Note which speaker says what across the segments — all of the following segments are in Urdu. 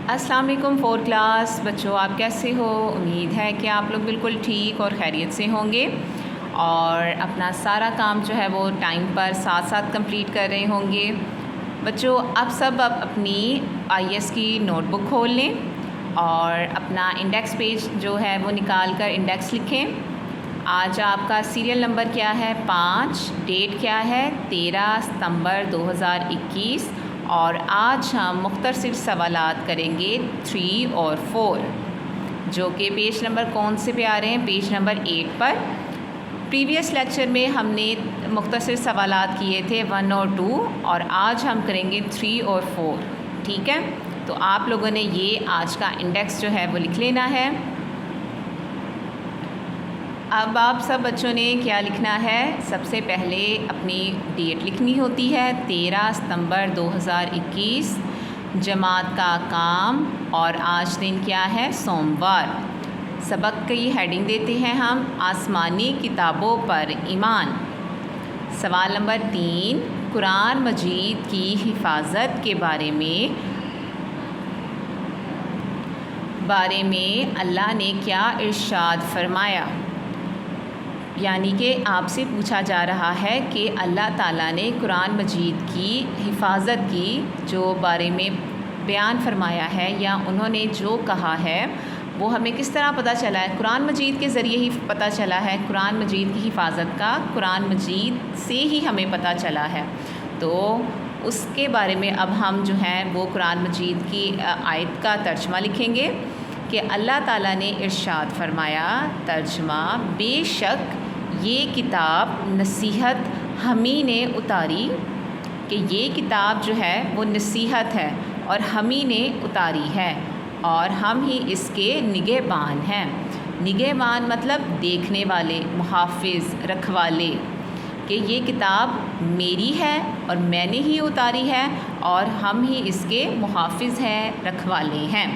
Speaker 1: السلام علیکم 4 کلاس بچوں، آپ کیسے ہو؟ امید ہے کہ آپ لوگ بالکل ٹھیک اور خیریت سے ہوں گے اور اپنا سارا کام جو ہے وہ ٹائم پر ساتھ ساتھ کمپلیٹ کر رہے ہوں گے۔ بچوں اب سب اپنی آئی ایس کی نوٹ بک کھول لیں اور اپنا انڈیکس پیج جو ہے وہ نکال کر انڈیکس لکھیں۔ آج آپ کا سیریل نمبر کیا ہے؟ 5۔ ڈیٹ کیا ہے؟ 13 ستمبر 2021 اور آج ہم مختصر سوالات کریں گے 3 اور 4، جو کہ پیج نمبر کون سے پہ آ رہے ہیں؟ پیج نمبر 8 پر۔ پریویس لیکچر میں ہم نے مختصر سوالات کیے تھے 1 اور 2 اور آج ہم کریں گے 3 اور 4، ٹھیک ہے؟ تو آپ لوگوں نے یہ آج کا انڈیکس جو ہے وہ لکھ لینا ہے۔ اب آپ سب بچوں نے کیا لکھنا ہے؟ سب سے پہلے اپنی ڈیٹ لکھنی ہوتی ہے 13 ستمبر 2021، جماعت کا کام، اور آج دن کیا ہے؟ سوموار۔ سبق کی ہیڈنگ دیتے ہیں ہم آسمانی کتابوں پر ایمان۔ سوال نمبر 3، قرآن مجید کی حفاظت کے بارے میں اللہ نے کیا ارشاد فرمایا؟ یعنی کہ آپ سے پوچھا جا رہا ہے کہ اللہ تعالیٰ نے قرآن مجید کی حفاظت کی جو بارے میں بیان فرمایا ہے یا انہوں نے جو کہا ہے وہ ہمیں کس طرح پتہ چلا ہے؟ قرآن مجید کے ذریعے ہی پتہ چلا ہے۔ قرآن مجید کی حفاظت کا قرآن مجید سے ہی ہمیں پتہ چلا ہے، تو اس کے بارے میں اب ہم جو ہیں وہ قرآن مجید کی آیت کا ترجمہ لکھیں گے کہ اللہ تعالیٰ نے ارشاد فرمایا۔ ترجمہ: بے شک یہ کتاب نصیحت ہمیں نے اتاری، کہ یہ کتاب جو ہے وہ نصیحت ہے اور ہمیں نے اتاری ہے اور ہم ہی اس کے نگہبان ہیں۔ نگہبان مطلب دیکھنے والے، محافظ، رکھوالے، کہ یہ کتاب میری ہے اور میں نے ہی اتاری ہے اور ہم ہی اس کے محافظ ہیں، رکھوالے ہیں،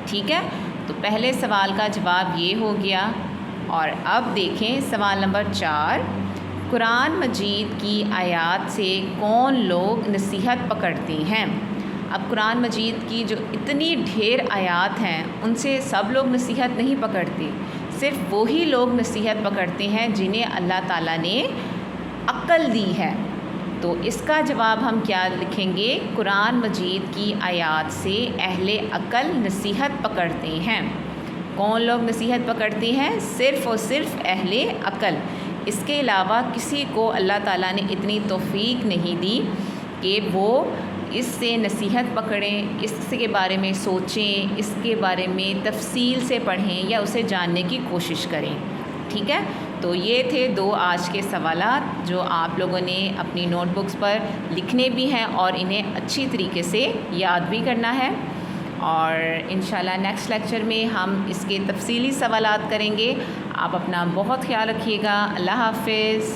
Speaker 1: ٹھیک ہے؟ تو پہلے سوال کا جواب یہ ہو گیا۔ اور اب دیکھیں سوال نمبر 4، قرآن مجید کی آیات سے کون لوگ نصیحت پکڑتے ہیں؟ اب قرآن مجید کی جو اتنی ڈھیر آیات ہیں ان سے سب لوگ نصیحت نہیں پکڑتے، صرف وہی لوگ نصیحت پکڑتے ہیں جنہیں اللہ تعالیٰ نے عقل دی ہے۔ تو اس کا جواب ہم کیا لکھیں گے؟ قرآن مجید کی آیات سے اہل عقل نصیحت پکڑتے ہیں۔ کون لوگ نصیحت پکڑتے ہیں؟ صرف اور صرف اہل عقل۔ اس کے علاوہ کسی کو اللہ تعالیٰ نے اتنی توفیق نہیں دی کہ وہ اس سے نصیحت پکڑیں، اس کے بارے میں سوچیں، اس کے بارے میں تفصیل سے پڑھیں یا اسے جاننے کی کوشش کریں، ٹھیک ہے؟ تو یہ تھے 2 آج کے سوالات جو آپ لوگوں نے اپنی نوٹ بکس پر لکھنے بھی ہیں اور انہیں اچھی طریقے سے یاد بھی کرنا ہے، اور انشاءاللہ نیکسٹ لیکچر میں ہم اس کے تفصیلی سوالات کریں گے۔ آپ اپنا بہت خیال رکھیے گا۔ اللہ حافظ۔